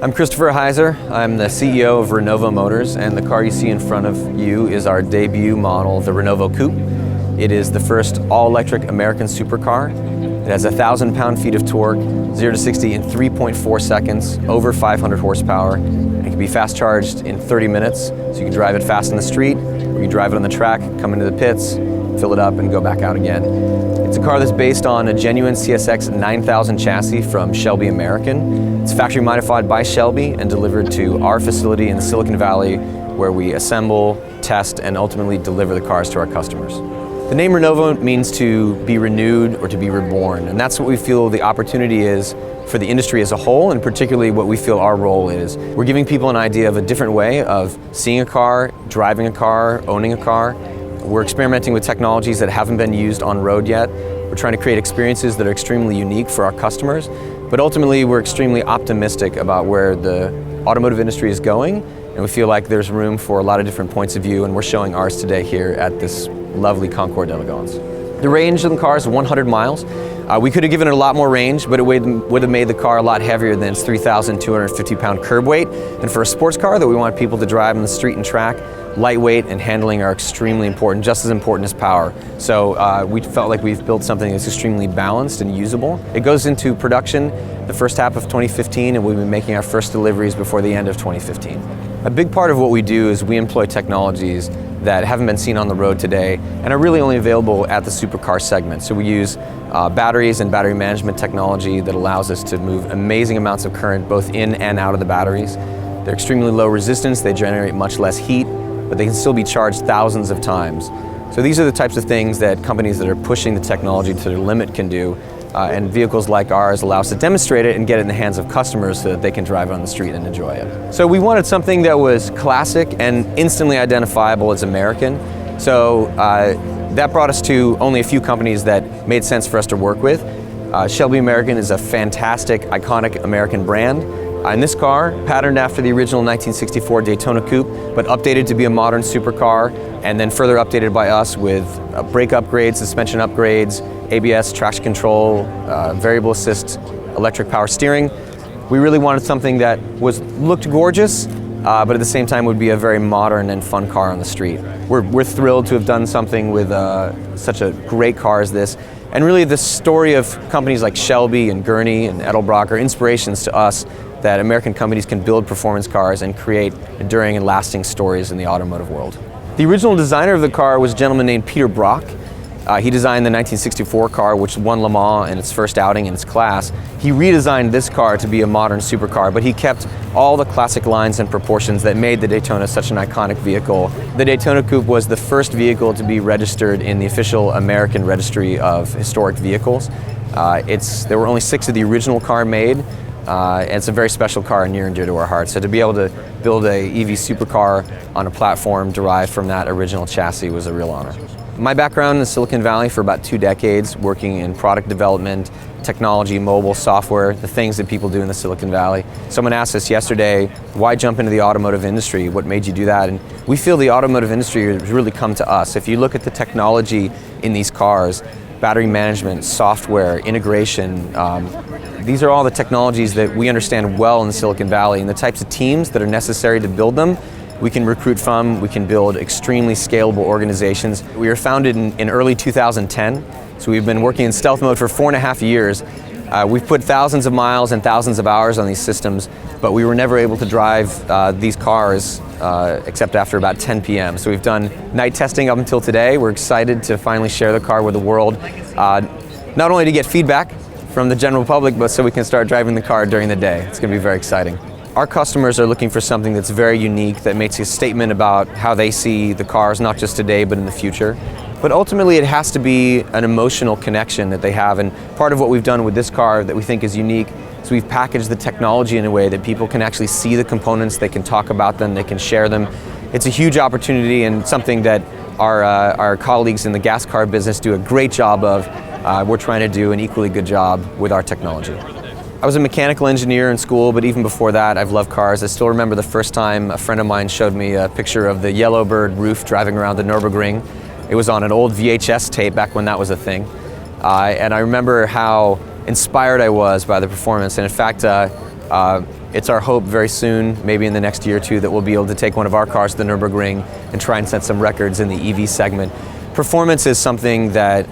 I'm Christopher Heiser. I'm the CEO of Renovo Motors, and the car you see in front of you is our debut model, the Renovo Coupe. It is the first all-electric American supercar. It has 1,000 pound-feet of torque, 0 to 60 in 3.4 seconds, over 500 horsepower. It can be fast charged in 30 minutes, so you can drive it fast on the street, or you drive it on the track, come into the pits, fill it up, and go back out again. It's a car that's based on a genuine CSX 9000 chassis from Shelby American. It's factory modified by Shelby and delivered to our facility in the Silicon Valley, where we assemble, test, and ultimately deliver the cars to our customers. The name Renovo means to be renewed or to be reborn, and that's what we feel the opportunity is for the industry as a whole, and particularly what we feel our role is. We're giving people an idea of a different way of seeing a car, driving a car, owning a car. We're experimenting with technologies that haven't been used on road yet. We're trying to create experiences that are extremely unique for our customers, but ultimately we're extremely optimistic about where the automotive industry is going, and we feel like there's room for a lot of different points of view, and we're showing ours today here at this lovely Concours d'Elegance. The range of the car is 100 miles. We could have given it a lot more range, but it would have made the car a lot heavier than its 3,250 pound curb weight. And for a sports car that we want people to drive on the street and track, lightweight and handling are extremely important, just as important as power. So we felt like we've built something that's extremely balanced and usable. It goes into production the first half of 2015, and we'll be making our first deliveries before the end of 2015. A big part of what we do is we employ technologies that haven't been seen on the road today and are really only available at the supercar segment. So we use batteries and battery management technology that allows us to move amazing amounts of current both in and out of the batteries. They're extremely low resistance, they generate much less heat, but they can still be charged thousands of times. So these are the types of things that companies that are pushing the technology to their limit can do, and vehicles like ours allow us to demonstrate it and get it in the hands of customers so that they can drive it on the street and enjoy it. So we wanted something that was classic and instantly identifiable as American. So that brought us to only a few companies that made sense for us to work with. Shelby American is a fantastic, iconic American brand. And this car, patterned after the original 1964 Daytona Coupe, but updated to be a modern supercar, and then further updated by us with brake upgrades, suspension upgrades, ABS, traction control, variable assist, electric power steering. We really wanted something that looked gorgeous, but at the same time would be a very modern and fun car on the street. We're thrilled to have done something with such a great car as this. And really the story of companies like Shelby and Gurney and Edelbrock are inspirations to us that American companies can build performance cars and create enduring and lasting stories in the automotive world. The original designer of the car was a gentleman named Peter Brock. He designed the 1964 car, which won Le Mans in its first outing in its class. He redesigned this car to be a modern supercar, but he kept all the classic lines and proportions that made the Daytona such an iconic vehicle. The Daytona Coupe was the first vehicle to be registered in the official American Registry of Historic Vehicles. There were only 6 of the original car made. And it's a very special car, near and dear to our hearts. So to be able to build a EV supercar on a platform derived from that original chassis was a real honor. My background in Silicon Valley for about 2 decades, working in product development, technology, mobile, software, the things that people do in the Silicon Valley. Someone asked us yesterday, why jump into the automotive industry? What made you do that? And we feel the automotive industry has really come to us. If you look at the technology in these cars, battery management, software, integration, these are all the technologies that we understand well in the Silicon Valley, and the types of teams that are necessary to build them we can recruit from. We can build extremely scalable organizations. We were founded in early 2010, so we've been working in stealth mode for 4.5 years. We've put thousands of miles and thousands of hours on these systems, but we were never able to drive these cars except after about 10 p.m. So we've done night testing up until today. We're excited to finally share the car with the world, not only to get feedback from the general public, but so we can start driving the car during the day. It's going to be very exciting. Our customers are looking for something that's very unique, that makes a statement about how they see the cars, not just today, but in the future. But ultimately, it has to be an emotional connection that they have. And part of what we've done with this car that we think is unique is we've packaged the technology in a way that people can actually see the components, they can talk about them, they can share them. It's a huge opportunity and something that our colleagues in the gas car business do a great job of. We're trying to do an equally good job with our technology. I was a mechanical engineer in school, but even before that, I've loved cars. I still remember the first time a friend of mine showed me a picture of the Yellowbird roof driving around the Nürburgring. It was on an old VHS tape back when that was a thing. And I remember how inspired I was by the performance. And in fact, It's our hope very soon, maybe in the next year or two, that we'll be able to take one of our cars to the Nürburgring and try and set some records in the EV segment. Performance is something that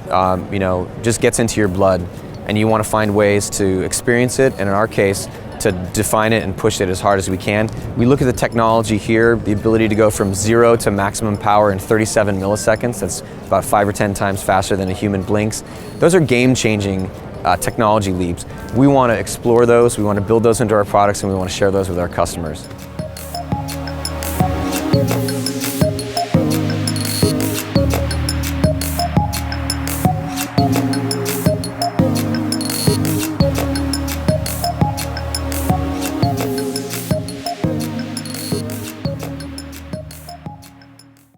just gets into your blood, and you want to find ways to experience it, and in our case, to define it and push it as hard as we can. We look at the technology here, the ability to go from 0 to maximum power in 37 milliseconds. That's about 5 or 10 times faster than a human blinks. Those are game-changing technology leaps. We want to explore those, we want to build those into our products, and we want to share those with our customers.